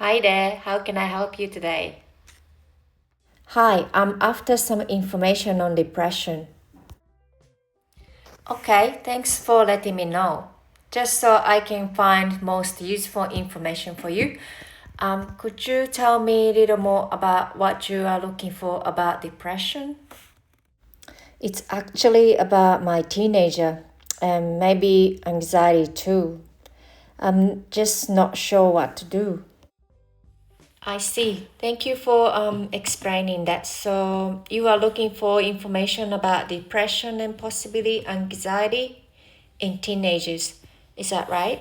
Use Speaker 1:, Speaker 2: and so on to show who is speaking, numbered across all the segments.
Speaker 1: Hi there, how can I help you today?
Speaker 2: Hi, I'm after some information on depression.
Speaker 1: Okay, thanks for letting me know. Just so I can find most useful information for you, could you tell me a little more about what you are looking for about depression?
Speaker 2: It's actually about my teenager and maybe anxiety too. I'm just not sure what to do.
Speaker 1: I see. Thank you for explaining that. So you are looking for information about depression and possibly anxiety in teenagers. Is that right?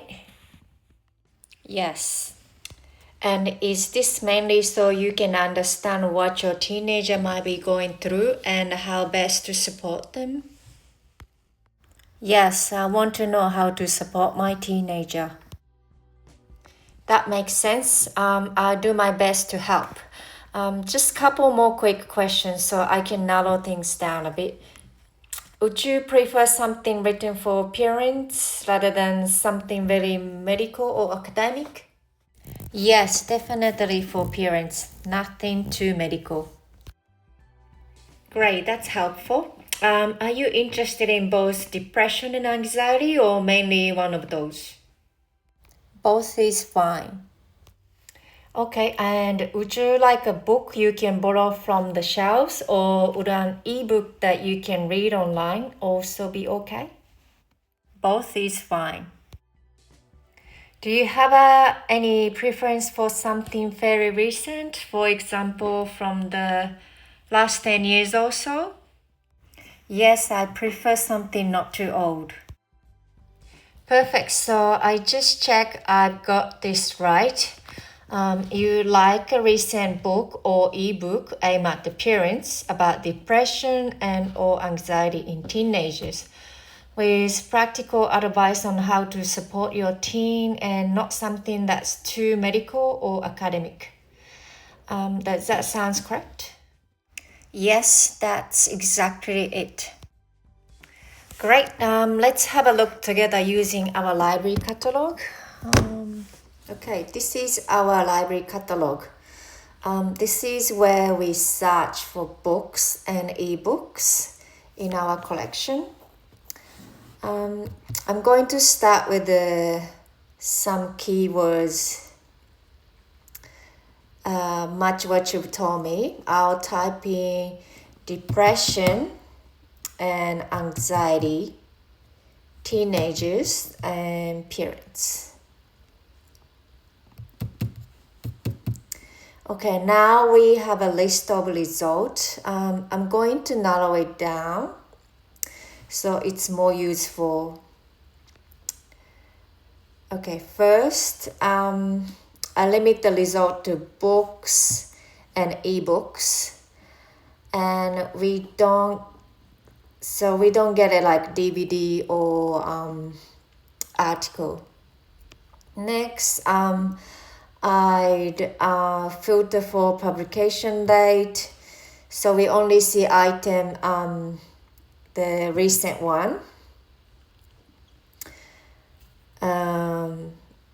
Speaker 1: Yes. And is this mainly so you can understand what your teenager might be going through and how best to support them?
Speaker 2: Yes, I want to know how to support my teenager.
Speaker 1: That makes sense. I'll do my best to help. Just a couple more quick questions so I can narrow things down a bit. Would you prefer something written for parents rather than something very medical or academic?
Speaker 2: Yes, definitely for parents, nothing too medical.
Speaker 1: Great, that's helpful. Are you interested in both depression and anxiety or mainly one of those?
Speaker 2: Both is fine.
Speaker 1: Okay, and would you like a book you can borrow from the shelves or would an ebook that you can read online also be okay?
Speaker 2: Both is fine.
Speaker 1: Do you have any preference for something very recent, for example, from the last 10 years or so?
Speaker 2: Yes, I prefer something not too old.
Speaker 1: Perfect. So I just check I've got this right. You like a recent book or ebook aimed at the parents about depression and or anxiety in teenagers with practical advice on how to support your teen and not something that's too medical or academic. Does that sounds correct?
Speaker 2: Yes, that's exactly it.
Speaker 1: Great. Let's have a look together using our library catalog. Okay, this is our library catalog. This is where we search for books and ebooks in our collection. I'm going to start with some keywords. Much what you've told me. I'll type in depression and anxiety, teenagers and parents. Okay, now we have a list of results. I'm going to narrow it down so it's more useful. Okay, first, I limit the result to books and ebooks, and we don't get it like DVD or article. Next, I'd filter for publication date, so we only see item the recent one.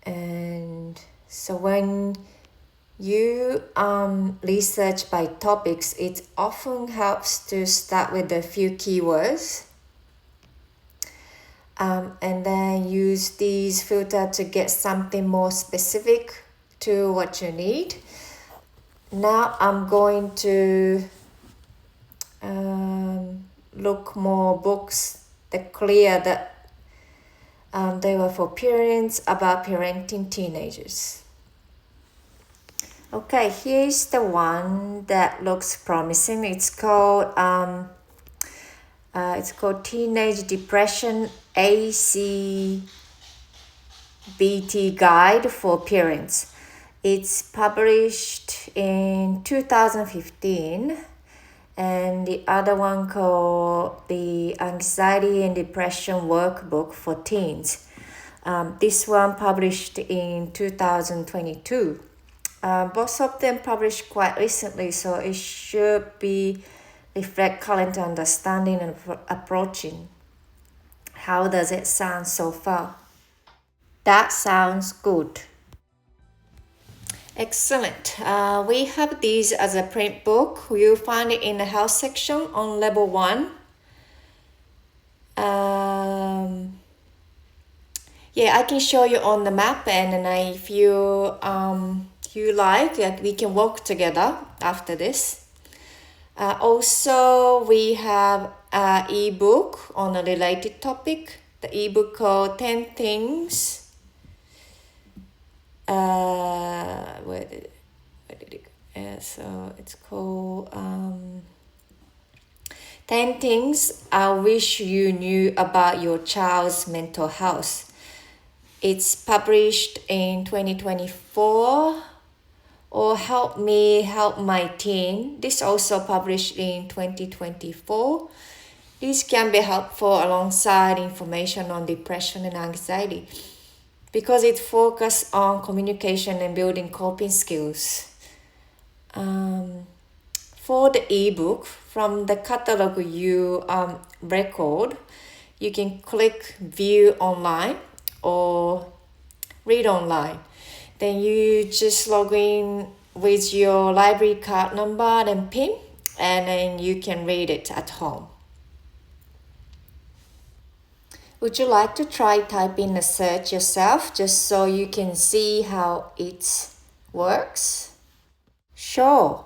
Speaker 1: And so when you research by topics, it often helps to start with a few keywords and then use these filter to get something more specific to what you need. Now I'm going to look more books that clear that they were for parents about parenting teenagers. Okay, here's the one that looks promising. It's called Teenage Depression ACBT Guide for Parents. It's published in 2015, and the other one called the Anxiety and Depression Workbook for Teens. This one published in 2022. Both of them published quite recently, so it should be reflect current understanding and approaching. How does it sound so far?
Speaker 2: That sounds good.
Speaker 1: Excellent. We have these as a print book. You'll find it in the health section on level 1. Yeah, I can show you on the map, and then if you like, we can walk together after this. Also, we have an ebook on a related topic. The ebook called 10 Things. Where did it go? So it's called 10 Things I Wish You Knew About Your Child's Mental Health. It's published in 2024. Or Help Me Help My Teen. This also published in 2024. This can be helpful alongside information on depression and anxiety because it focuses on communication and building coping skills. For the ebook, from the catalog you record, you can click View Online or Read Online. Then you just log in with your library card number and PIN, and then you can read it at home. Would you like to try typing a search yourself just so you can see how it works? Sure.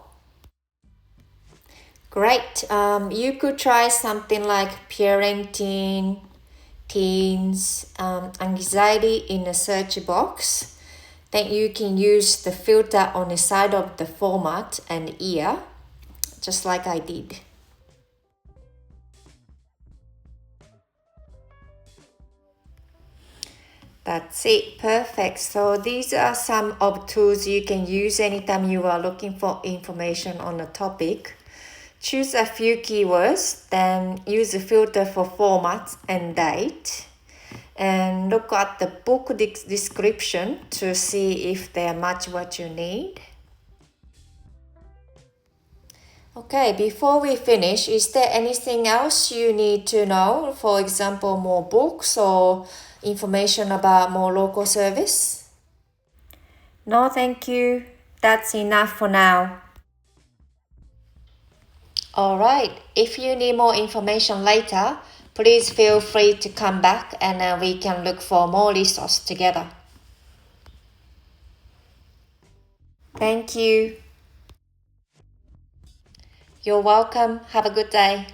Speaker 1: Great. You could try something like parenting, teens, anxiety in a search box. Then you can use the filter on the side of the format and year, just like I did. That's it, perfect. So these are some of tools you can use anytime you are looking for information on a topic. Choose a few keywords, then use a filter for format and date. And look at the book description to see if they match what you need. Okay, before we finish, is there anything else you need to know? For example, more books or information about more local service? No, thank you. That's enough for now. Alright, if you need more information later, please feel free to come back and we can look for more resources together. Thank you. You're welcome. Have a good day.